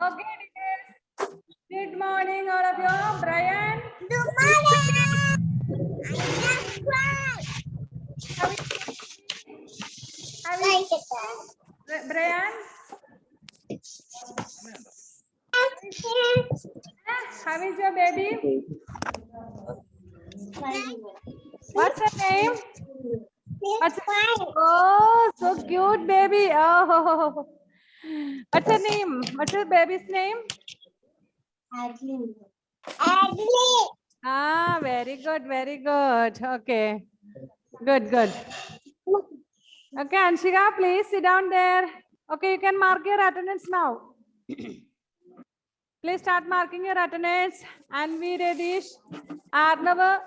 Okay, good morning, all of you. Brian. Good morning. Brian. How is your baby? What's her name? Oh, so cute, baby. Oh, what's her name? What's your baby's name? Adley. Ah, very good, very good. Okay, good, good. Okay, Anshika, please sit down there. Okay, you can mark your attendance now. Please start marking your attendance. Anvi, Redish, Arnav,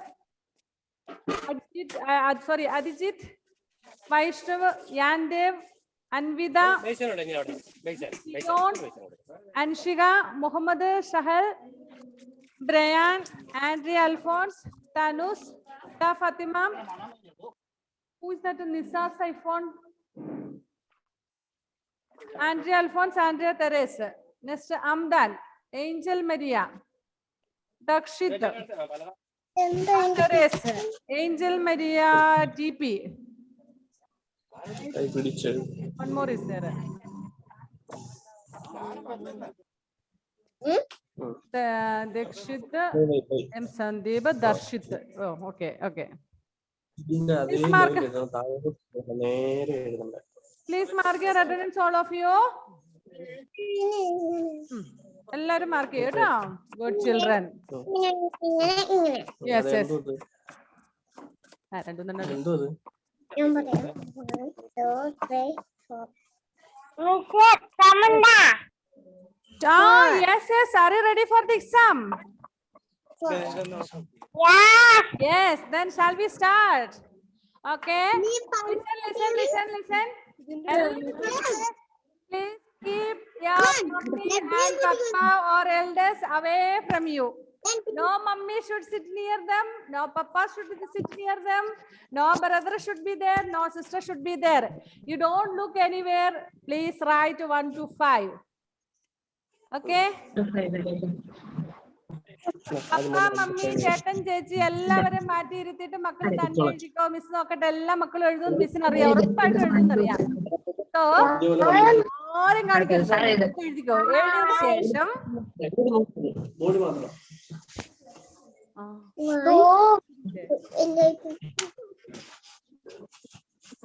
Adijit, Vaishnav, Yandev, Anvida, Anshika, Muhammad Shahal, Brian, Andrea Alphonse, Tanus, Ta Fatima. Who is that? Nisa Saifon. Andrea Alphonse, Andrea Teresa. Next, Amdan, Angel Maria, Dakshit, Teresa, Angel Maria DP. One more is there. Dakshit, M. Sandeep, Darshit. Oh, okay, okay. Please mark your attendance, all of you. Mark it. Good children. Yes, yes. 1, 2, 3, 4. Oh, yes, yes. Are you ready for the exam? Yeah. Yes, then shall we start? Okay. Listen. Please keep your mummy and papa or elders away from you. No mummy should sit near them. No papa should sit near them. No brother should be there. No sister should be there. You don't look anywhere. Please write 1 to 5. Okay? Papa, mummy, ചേട്ടൻ ചേച്ചി എല്ലാവരും മാറ്റി ഇരുത്തിയിട്ട് മക്കൾ തന്നെ എഴുതിക്കോ. Miss നോക്കട്ടെ, എല്ലാ മക്കളും എഴുതും. മിസ്സിന് അറിയാം, ഉറപ്പായിട്ടും എഴുതുന്നറിയാം. ആരും കാണിക്കരുത്, എഴുതിക്കോ. എഴുതിയതിനു ശേഷം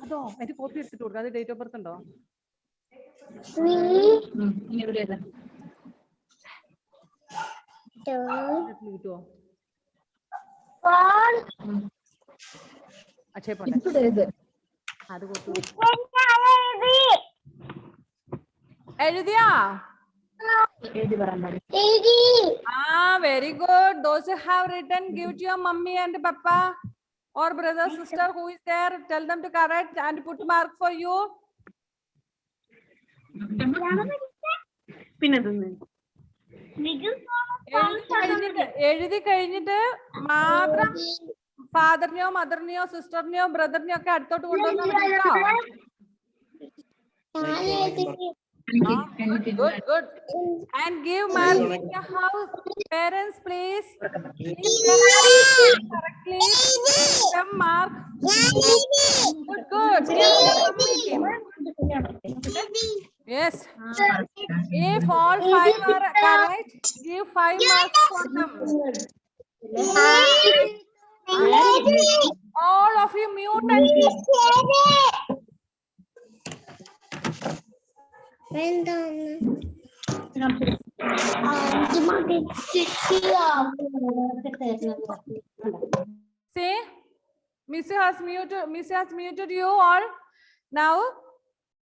അതോ എന്റെ കോപ്പി എടുത്തിട്ട് കൊടുക്കുക. അത് ഡേറ്റ് ഓഫ് ബർത്ത് ഉണ്ടോ? അക്ഷയ പോട്ടെ, അത് എഴുതിയാ? Very good. Those who have written, give to your mummy and papa or brother, sister who is there. Tell them to correct and put mark for you. എഴുതി കഴിഞ്ഞിട്ട് മാത്രം ഫാദറിനെയോ മദറിനെയോ സിസ്റ്ററിനെയോ ബ്രദറിനെയോ ഒക്കെ അടുത്തോട്ട് കൊണ്ടുവന്നാൽ good, good. And give mark to your house. Parents, please. Correctly. Give them mark. Good, good. Yes. If all 5 are correct, give 5 marks for them. All of you mute and see, Miss has muted you all. Now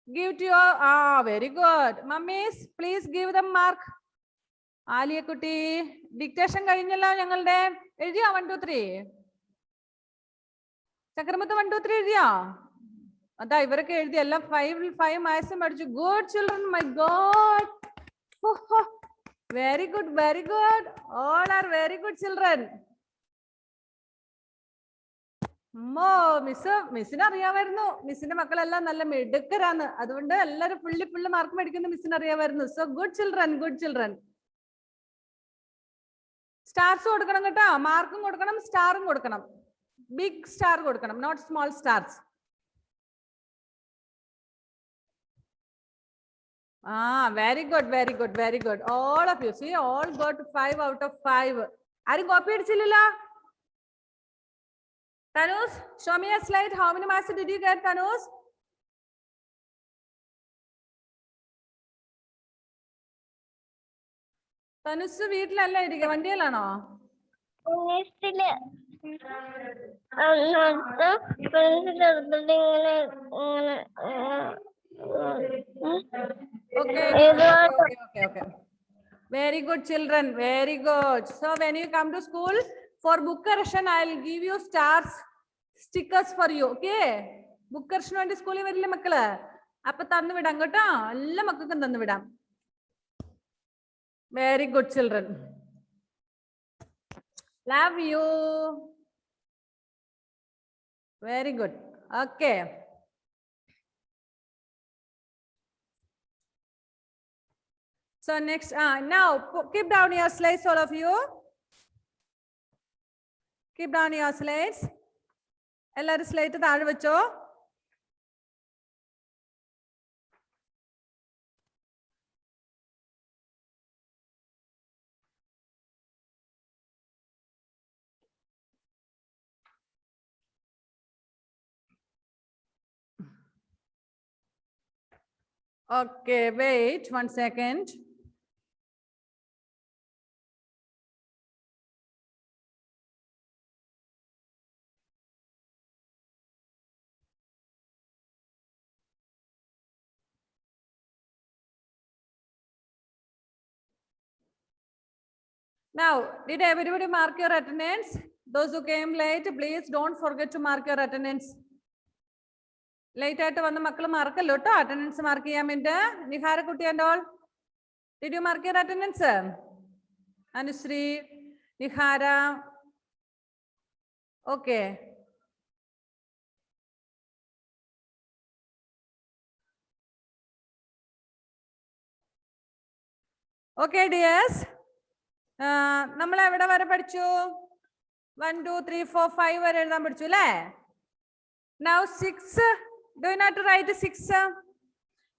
give to your very good. Mummies, please give them mark. Aliya Kutti, dictation കഴിഞ്ഞല്ലോ ഞങ്ങളുടെ. എഴുതിയോ 1 2 3? ചക്രമുത്ത് 1 2 3 എഴുതിയോ? അതാ ഇവരൊക്കെ എഴുതി, എല്ലാം 5 മാസം പഠിച്ചു. Good children, my god. Very good, very good. All are very good children. മിസ്സിന് അറിയാമായിരുന്നു. മിസ്സിന്റെ മക്കളെല്ലാം നല്ല മിടുക്കരാന്ന്. അതുകൊണ്ട് എല്ലാരും ഫുള്ളി മാർക്ക് മേടിക്കുന്ന മിസ്സിന് അറിയാമായിരുന്നു. So good children. സ്റ്റാർസ് കൊടുക്കണം കേട്ടോ. മാർക്കും കൊടുക്കണം, സ്റ്റാറും കൊടുക്കണം. ബിഗ് സ്റ്റാർ കൊടുക്കണം, not small stars. Very good. All of you, see, all got 5 out of 5. ആരും copy അടിച്ചില്ലല്ലോ? Tanus, show me a slide. How many marks did you get, Tanus? Tanus വീട്ടിലല്ല ഇരിക്കുക, വണ്ടിയിലാണോ? Okay. Very good, children. Very good. So when you come to school for book correction, I'll give you stars, stickers for you. Okay? Book correction വേണ്ടി സ്കൂളിൽ വരില്ലേ മക്കള്? അപ്പൊ തന്നു വിടാം കേട്ടോ. എല്ലാ മക്കൾക്കും തന്നു വിടാം. Very good, children. Love you. Very good. Okay. So next, now keep down your slides, all of you. Keep down your slides. എല്ലാരും സ്ലൈറ്റ് താഴെ വെച്ചോ. Okay, wait 1 second. Now, did everybody mark your attendance? Those who came late, please don't forget to mark your attendance. Late ആയിട്ട് വന്ന മക്കൾ മാർക്കല്ലോ കേട്ടോ, attendance mark ചെയ്യാൻ വേണ്ടി. നിഹാര കുട്ടി and all, did you mark your attendance? Anusree, Nihara. Okay. Okay, dears. നമ്മൾ എവിടെ വരെ പഠിച്ചു? 1 2 3 4 5 വരെ എഴുതാൻ പഠിച്ചു അല്ലേ? Now 6. Do you know to write 6?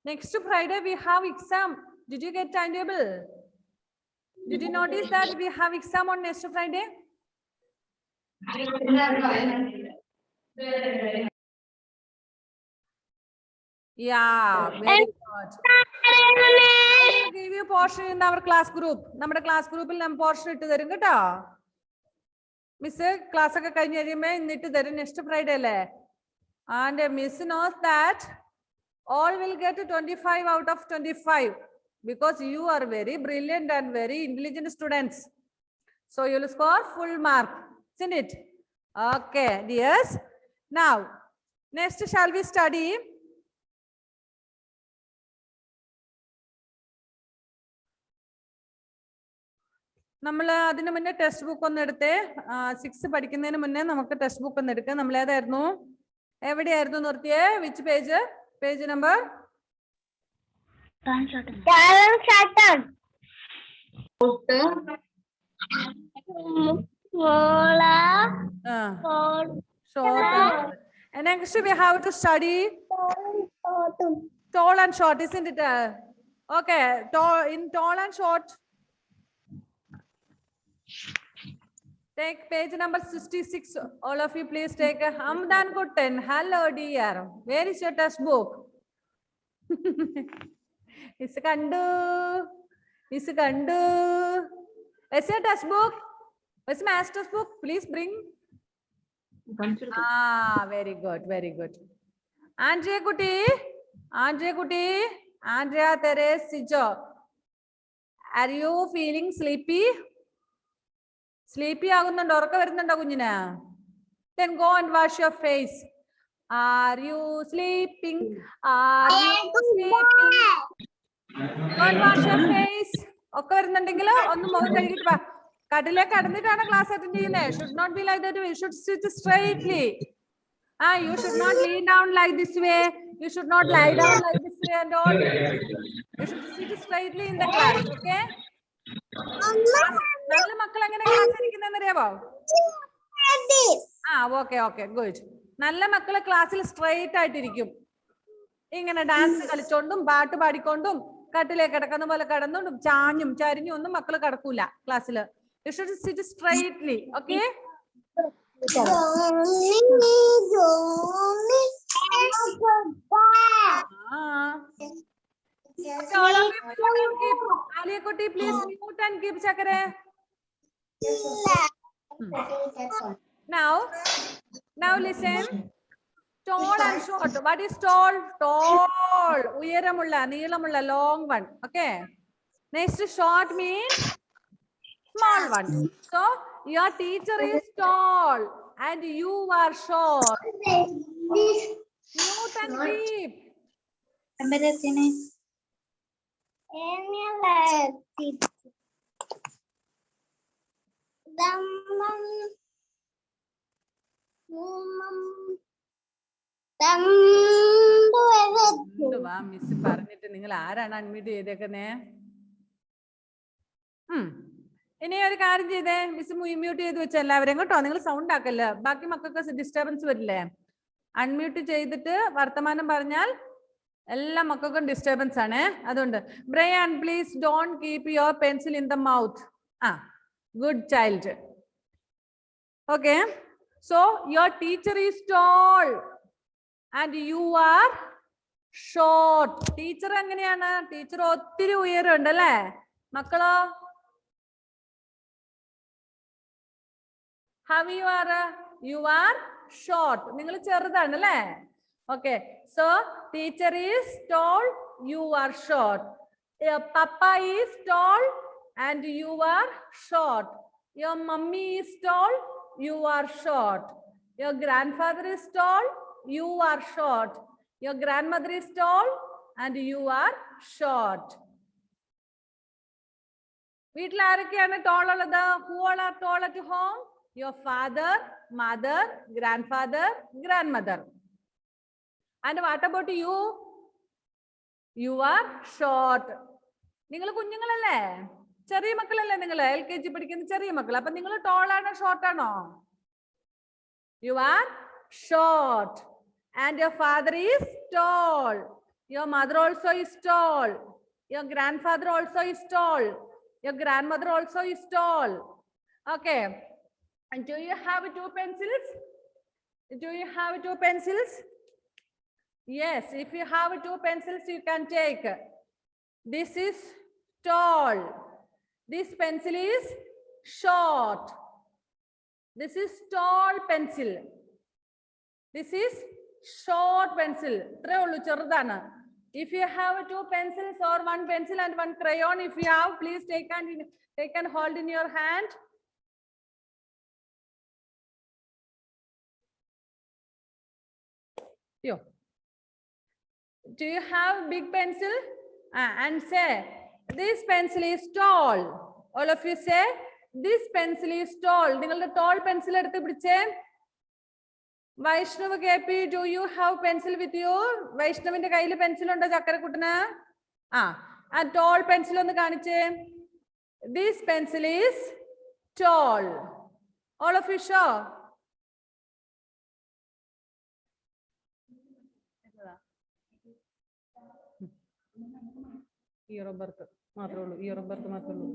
Next Friday we have exam. Did you get timetable? Did you notice that we have exam on next Friday? Yeah, very good. I will give you portion in our class group. നമ്മുടെ class ഗ്രൂപ്പിൽ നമ്മൾ portion ഇട്ട് തരും കേട്ടോ. Miss class ഒക്കെ കഴിഞ്ഞ് കഴിയുമ്പോൾ ഇന്നിട്ട് തരും. നെക്സ്റ്റ് ഫ്രൈഡേ അല്ലേ? And Miss knows that all will get 25 out of 25 because you are very brilliant and very intelligent students. So you will score full mark, isn't it? Okay, dears. Now, next shall we study? നമ്മൾ അതിന് മുന്നേ text book ഒന്ന് എടുത്തേ. 6 പഠിക്കുന്നതിന് മുന്നേ നമുക്ക് text book ഒന്ന് എടുക്കാം. നമ്മൾ ഏതായിരുന്നു, എവിടെയായിരുന്നു നിർത്തിയേ? Which page? Page number next we have to study tall and short, isn't it? Okay, in tall and short, take page number 66. All of you please take a Hamdan Kutten. Hello dear. Where is your test book? Miss Kandu. Miss Kandu. Where's your test book? Where's my master's book? Please bring. Very good. Very good. Andrea Kuti. Andrea Kuti. Andrea Teres Sijo. Are you feeling sleepy? Sleepy ആകുന്നുണ്ടോ? ഉറക്കം വരുന്നുണ്ടോ കുഞ്ഞിന്? Then go and wash your face. Are you sleeping? Are you sleeping? Go and wash your face. ഒക്കെ വരുന്നുണ്ടെങ്കിൽ ഒന്ന് മുഖം കഴുകിട്ട് വാ. കട്ടിലേക്ക് കടന്നിട്ടാണ് class attend ചെയ്യുന്നത്. Should not be like that. We should sit straightly. You should not lay down like this way. You should not lie down like this way and all. You should sit straightly in the class. Okay? നല്ല മക്കൾ എങ്ങനെ class ഇരിക്കുന്നതെന്ന് അറിയാവോ? Okay, good. നല്ല മക്കള് ക്ലാസ്സിൽ straight ആയിട്ടിരിക്കും. ഇങ്ങനെ dance കളിച്ചോണ്ടും പാട്ട് പാടിക്കൊണ്ടും കട്ടിലേക്ക് കിടക്കുന്ന പോലെ കിടന്നോണ്ടും ചാഞ്ഞും ചരിഞ്ഞും ഒന്നും മക്കള് കിടക്കൂല ക്ലാസ്സിൽ. You should sit straightly. Okay? Aliyakoti, please mute and keep Chakare. Now listen. Tall and short. What is tall? Tall. Uyaramulla, neelamulla, long one. Okay. Next, short means small one. So your teacher is tall and you are short. Mute and keep. Miss പറഞ്ഞിട്ട് നിങ്ങൾ ആരാണ് unmute ചെയ്തേക്കുന്നേ? ഇനി ഒരു കാര്യം ചെയ്തേ, miss mute ചെയ്ത് വെച്ച എല്ലാവരും കേട്ടോ. നിങ്ങൾ സൗണ്ട് ആക്കല്ല, ബാക്കി മക്കൾക്ക് ഡിസ്റ്റർബൻസ് വരില്ലേ? അൺമ്യൂട്ട് ചെയ്തിട്ട് വർത്തമാനം പറഞ്ഞാൽ എല്ലാ മക്കൾക്കും ഡിസ്റ്റർബൻസ് ആണ്. അതുകൊണ്ട് Brian please don't keep your pencil in the mouth. Good child. Okay, so your teacher is tall and you are short. Teacher എങ്ങനെയാണ്? ടീച്ചർ ഒത്തിരി ഉയരമുണ്ട് അല്ലേ മക്കളോ? How you are? You are short. നിങ്ങൾ ചെറുതാണ് അല്ലേ? Okay, so teacher is tall, you are short. Your papa is tall and you are short. Your mummy is tall, you are short. Your grandfather is tall, you are short. Your grandmother is tall and you are short. വീട്ടിൽ ആരൊക്കെയാണ് tall ഉള്ളത്? Who all are tall at home? Your father, mother, grandfather, grandmother. And what about you? You are short. നിങ്ങൾ കുഞ്ഞുങ്ങളല്ലേ? ചെറിയ മക്കളല്ലേ? നിങ്ങൾ LKG പഠിക്കുന്ന ചെറിയ മക്കൾ. അപ്പൊ നിങ്ങൾ ടോൾ ആണോ ഷോർട്ട് ആണോ? You are short. And your father is tall. Your mother also is tall. Your grandfather also is tall. Your grandmother also is tall. Okay. And do you have 2 pencils? Do you have 2 pencils? Yes, if you have 2 pencils, you can take. This is tall. This pencil is short. This is tall pencil. This is short pencil. If you have 2 pencils or 1 pencil and 1 crayon, if you have, please take and hold in your hand. Do you have big pencil? And say, this pencil is tall. All of you say, this pencil is tall. നിങ്ങളുടെ tall pencil എടുത്ത് പിടിച്ചേ. Vaishnav KP, do you have pencil with you? വൈഷ്ണവിന്റെ കയ്യിൽ pencil ഉണ്ടോ ചക്കരക്കുട്ടന്? ആ tall pencil ഒന്ന് കാണിച്ചേ. This pencil is tall. All of you show. Year of birth മാത്രമേ ഉള്ളൂ. Year of birth മാത്രമേ ഉള്ളൂ.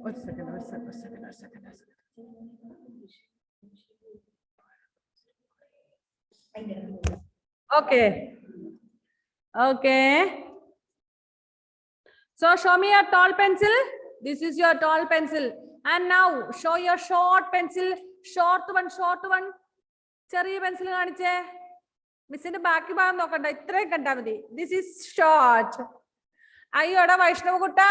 ഒരു second. Okay. So show me your tall pencil. This is your tall pencil. And now show your short pencil. Short one. ചെറിയ pencil കാണിച്ചേ. മിസ്സിന്റെ ബാക്കി ഭാഗം നോക്കണ്ട, ഇത്രയും കണ്ടാ മതി. This is short. അയ്യോടാ വൈഷ്ണവ് കുട്ടാ,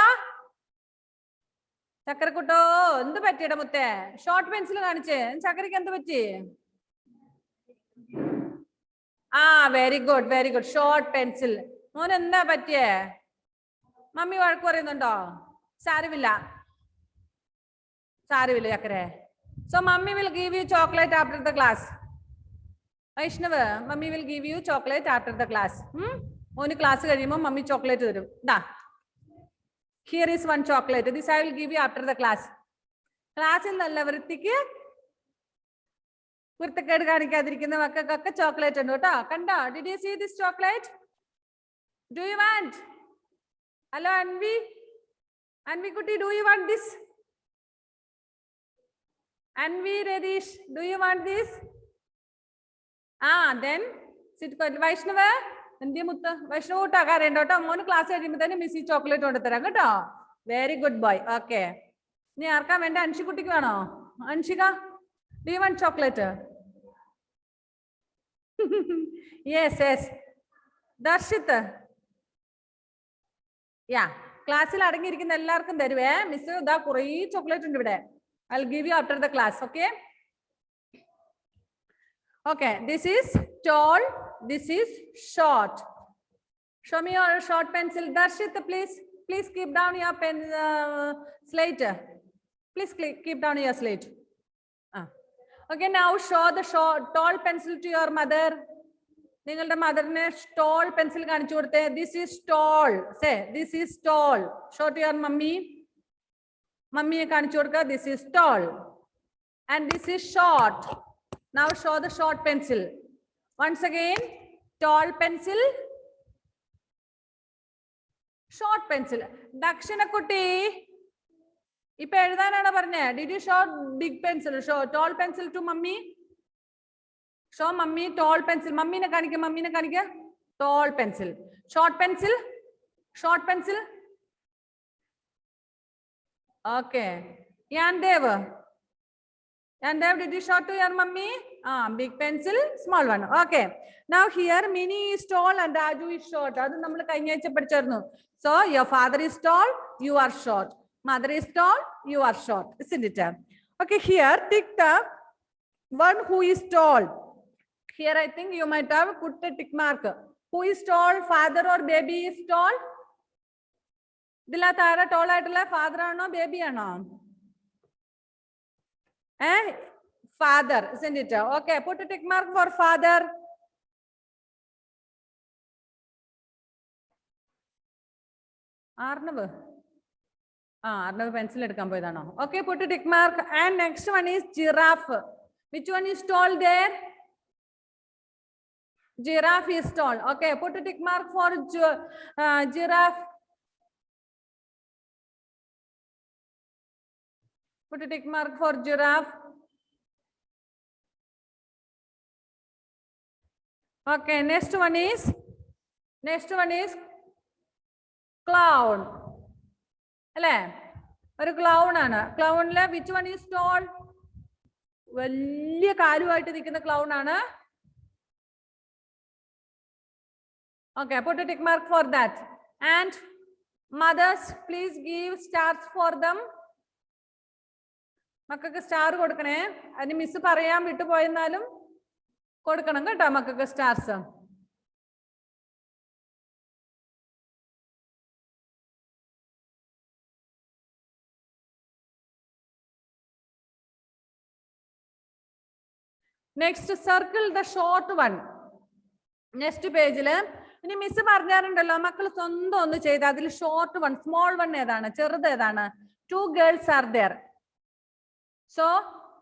ചക്കരക്കുട്ടോ, എന്ത് പറ്റിയടാ മുത്തേ? ഷോർട്ട് പെൻസിൽ കാണിച്ചേ. ചക്കരക്ക് എന്ത് പറ്റി? Very good. Short pencil. മോന് എന്താ പറ്റിയേ? മമ്മി വഴക്ക് പറയുന്നുണ്ടോ? സാരമില്ല ചക്കരെ. So mummy will give you chocolate after the class. Vaishnava, mummy will give you chocolate after the class. Only class കഴിയുമ്പോൾ mummy chocolate തരും. Da. Here is one chocolate. This I will give you after the class. Class in നല്ല വൃത്തിക്ക് വൃത്തിക്കേട് കാണിക്കാതിരിക്കുന്ന മക്കൾക്കൊക്കെ chocolate ഉണ്ട് കേട്ടോ. കണ്ടോ? Did you see this chocolate? Do you want? Hello Anvi. Anvi Kutti, do you want this? Anvi Radish, do you want this? Then sit quiet. Vaishnava, Nandi Mutta, Vaishnava Takaren, Mono class at him, then Missy chocolate on the Taragata. Very good boy. Okay. Niarka went Anshiputikano. Anshika, do you want chocolate? Yes, yes. Darshita. Yeah. Class il അടങ്ങിയിരിക്കുന്ന എല്ലാവർക്കും തരുവേ. Miss ദാ കുറേ chocolate ഉണ്ട് ഇവിടെ. I'll give you after the class, okay? Okay, this is tall, this is short. Show me your short pencil. Darshit, please keep down your pen slate. Please keep down your slate. Okay, now show the tall pencil to your mother. നിങ്ങളുടെ മദറിനെ tall pencil കാണിച്ചു കൊടുത്തേ. This is tall. Say, this is tall. Show to your mummy. Mummy കാണിച്ചു കൊടുക്കുക. This is tall. And this is short. Now show the short pencil. Once again, tall pencil, short pencil. Dakshina Kutti, ഇപ്പൊ എഴുതാനാണ് പറഞ്ഞേ. Did you show big pencil? Show tall pencil to mummy. Show mummy tall pencil. Mummy ne kanikka. Tall pencil. Short pencil. Short pencil. Okay. Yandev, did you show to your mummy? Big pencil, small one. Okay. Now here Mini is tall and Raju is short. Adu nammal kayinja acha padichirunnu. So your father is tall, you are short. Mother is tall, you are short. Isn't it? Okay, here tick the one who is tall. Here I think you might have put a tick mark. Who is tall? Father or baby is tall? Dilla tara tall aayittulla father ano baby ano? Father, isn't it? Okay, put a tick mark for father. Arnav. Arnav pencil edukkan poyadano. Okay, put a tick mark. And next one is giraffe. Which one is tall there? Giraffe is tall. Okay, put a tick mark for giraffe. Put a tick mark for giraffe. Okay, next one is clown. Alle, oru clown aanu. Clown le which one is tall? Valiya kaaluvaayittu nikkunna clown aanu. Okay, put a tick mark for that. And mothers, please give stars for them. മക്കൾക്ക് star കൊടുക്കണേ. അതിന് miss പറയാൻ വിട്ടുപോയെന്നാലും കൊടുക്കണം കേട്ടോ മക്കൾക്ക് stars. Next circle the short one. Next പേജില് ഇനി miss പറഞ്ഞാറുണ്ടല്ലോ മക്കൾ സ്വന്തം ഒന്ന് ചെയ്ത് അതിൽ ഷോർട്ട് വൺ സ്മോൾ വൺ ഏതാണ്? ചെറുത് ഏതാണ്? 2 girls are there. So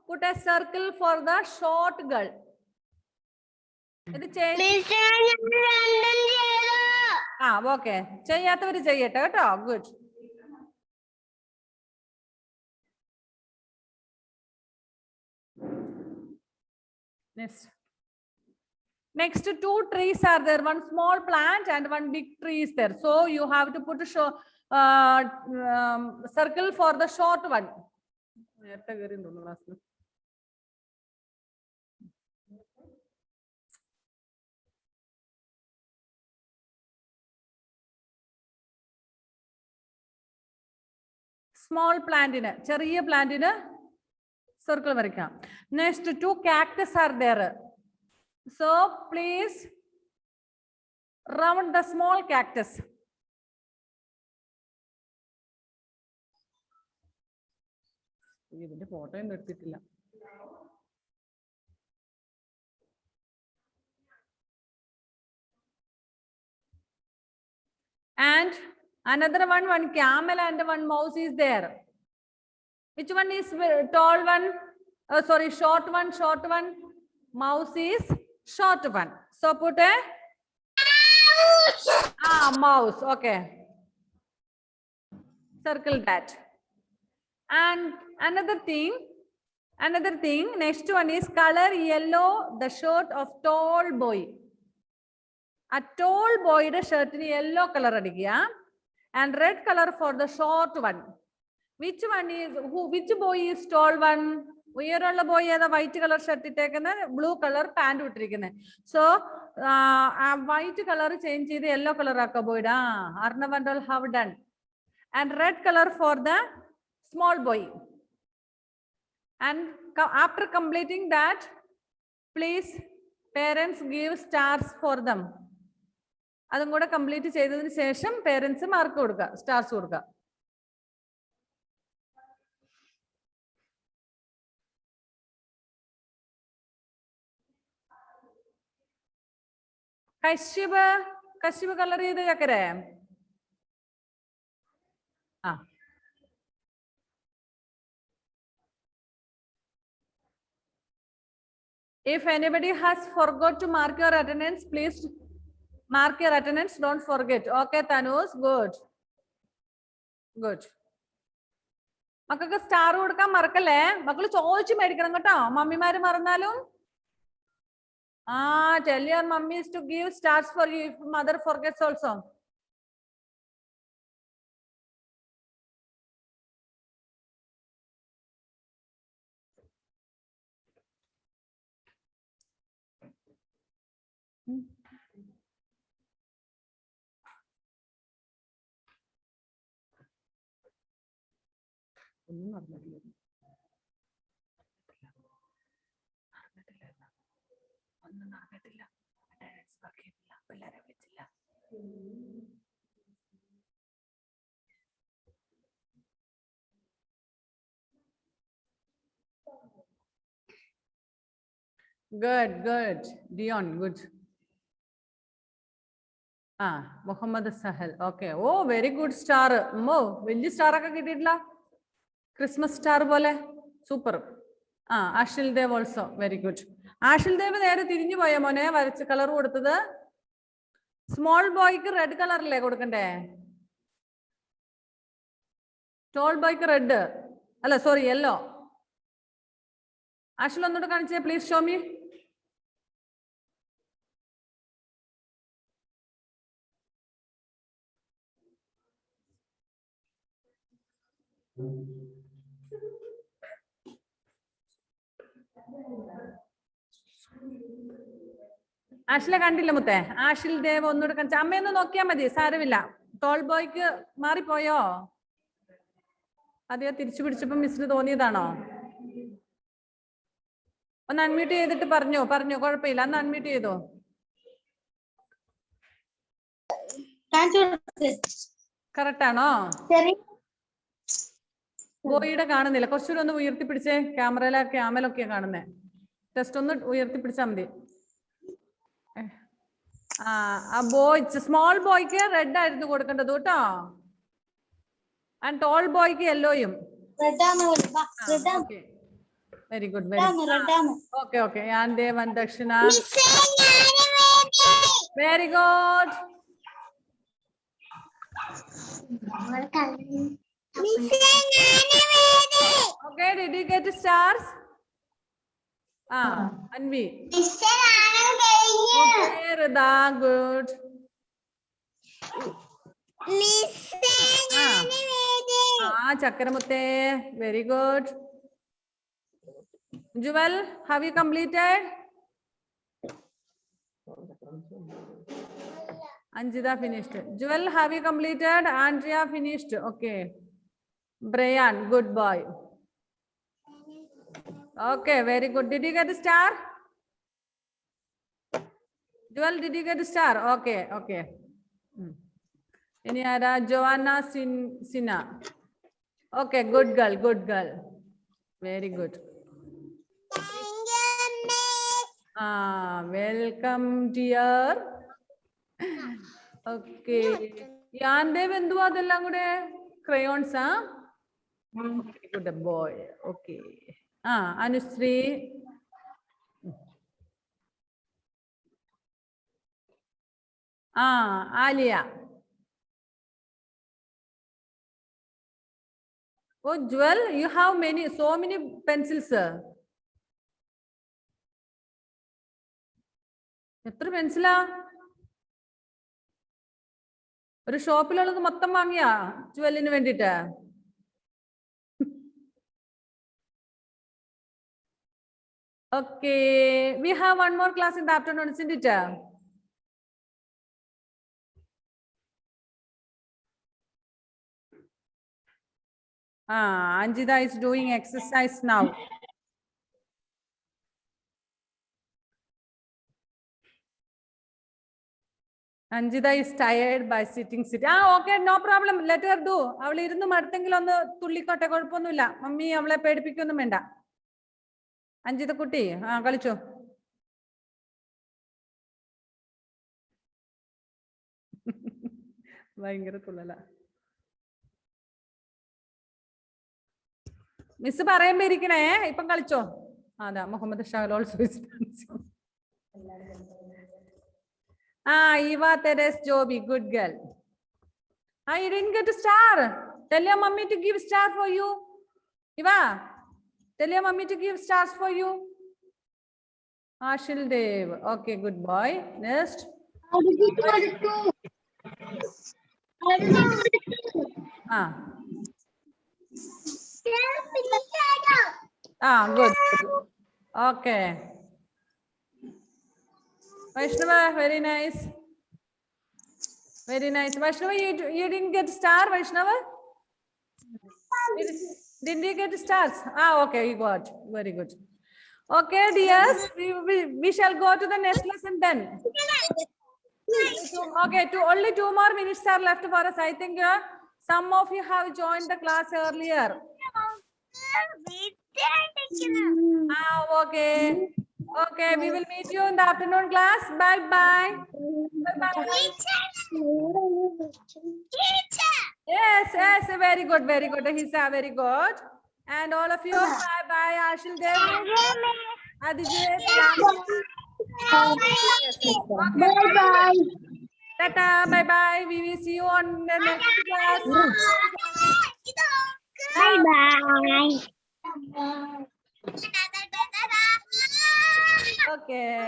put a circle for the short girl. ഇത് ഓക്കെ ചെയ്യാത്തവര് ചെയ്യട്ടെ കേട്ടോ. Good. Next 2 trees are there. One small plant and one big tree is there. So you have to put a circle for the short one. Small plant in ചെറിയ പ്ലാന്റിന് circle വരയ്ക്കാം. Next 2 cactus are there. So please round the small cactus. ഇതിന്റെ photo ഒന്നും എടുത്തിട്ടില്ല. And another one camel and one mouse is there. Which one is tall one? Sorry, short one, short one. Mouse is short one. So put a mouse. Okay. Circle that. And another thing, next one is color yellow, the shirt of tall boy. A tall boy shirt in yellow color and red color for the short one. Which one is which boy is tall one? Uyaralla boy the white color shirt blue color pant uttirikkunne. So white color change the yellow color akka boy da. Arnavandal have done. And red color for the small boy. And after completing that, please parents give stars for them. അതും കൂടെ complete ചെയ്തതിന് ശേഷം parents mark കൊടുക്കുക, stars കൊടുക്കുക. Kashyap colour ചെയ്ത് ചക്കരെ. If anybody has forgot to mark your attendance, please mark your attendance. Don't forget. Okay, Tanus, good. Good. മക്കൾക്ക് star കൊടുക്കാൻ മറക്കല്ലേ. മക്കള് ചോദിച്ചു മേടിക്കണം കേട്ടോ. മമ്മിമാര് മറന്നാലും. Tell your mummies to give stars for you if mother forgets also. Good, good. Dion, good. Muhammad Sahel. Okay. Oh, very good star. Which star akka kittidilla? Christmas star pole. Super. Ashil Dev also. Very good. Ashil Dev nere tirinju poya mone varichu color koduthathu. Small boy ku red color alle kodukande. Tall boy ku red. Alla sorry, yellow. Ashil onnodu kaniche, please show me. ആഷിലെ കണ്ടില്ല മുത്തേ. ആഷിൽ ദേവ് ഒന്നുകൂടെ കാണിച്ച അമ്മയൊന്ന് നോക്കിയാൽ മതി, സാരമില്ല. Toll ബോയ്ക്ക് മാറിപ്പോയോ? അതെയോ തിരിച്ചു പിടിച്ചപ്പോ മിസ്സിന് തോന്നിയതാണോ? ഒന്ന് അൺമ്യൂട്ട് ചെയ്തിട്ട് പറഞ്ഞോ. കുഴപ്പമില്ല, അന്ന് അൺമ്യൂട്ട് ചെയ്തോ. കറക്റ്റ് ആണോ? ബോയിയുടെ കാണുന്നില്ല, കുറച്ചുകൂടെ ഒന്ന് ഉയർത്തിപ്പിടിച്ചേ. ക്യാമറയിലൊക്കെ കാണുന്നേ. ടെസ്റ്റ് ഒന്ന് ഉയർത്തിപ്പിടിച്ചാൽ മതി. സ്മോൾ ബോയ്ക്ക് റെഡ് ആയിരുന്നു കൊടുക്കേണ്ടത് കേട്ടോ. ആൻഡ് ടോൾ ബോയ്ക്ക് യെല്ലോയും. Very good, okay. And Devan Dakshina. Very good. Okay, did you get stars? Anvi. Okay, Rida, good. Chakramutte, very good. Jewel, have you completed? Anjita finished. Jewel, have you completed? Andrea finished. Okay. Brian, good boy. Okay, very good. Did you get a star? Jewel, did you get a star? Okay. Ini ada Joanna Sina. Okay, good girl. Very good. Welcome dear. Okay, Yandev എന്തുവാ അതെല്ലാം കൂടെ? ക്രയോൺസാ? Good boy. Okay. Anushree. Aliya. Oh, Jewel, you have so many pencils. എത്ര പെൻസിലാ? ഒരു ഷോപ്പിലുള്ളത് മൊത്തം വാങ്ങിയാ ജുവലിന് വേണ്ടിട്ട്? Okay, we have one more class in the afternoon, isn't it? Anjita is doing exercise now. Anjita is tired by sitting. Okay, no problem. Let her do. അവൾ ഇരുന്ന് മടുത്തെങ്കിൽ ഒന്ന് തുള്ളിക്കോട്ടെ, കുഴപ്പമൊന്നുമില്ല. Mummy അവളെ പേടിപ്പിക്കൊന്നും വേണ്ട. അഞ്ജിത കുട്ടി കളിച്ചോ. ഭയങ്കര തുള്ളല. മിസ് പറയുമ്പോ ഇരിക്കണേ, ഇപ്പം കളിച്ചോ. അതാ Muhammad Shal also is dancing. Eva Teres Joby, good girl. You didn't get a star. Tell your mommy to give star for you. Eva, tell your mommy to give stars for you. Ashil Dev. Okay, good boy. Next. Good. Okay. Vaishnava, very nice. Very nice. Vaishnava, you didn't get star, Vaishnava? Didn't you get stars? Okay, you got. Very good. Okay, dears, we shall go to the next lesson then. Okay, only 2 more minutes are left for us. I think some of you have joined the class earlier. Okay. Okay, we will meet you in the afternoon class. Bye bye. Bye bye. Yes, very good, very good. Hisa, very good. And all of you, bye bye. Ashil Dev. Adijit. Bye bye. Tata, bye bye. We will see you on the next class. Bye bye. Okay.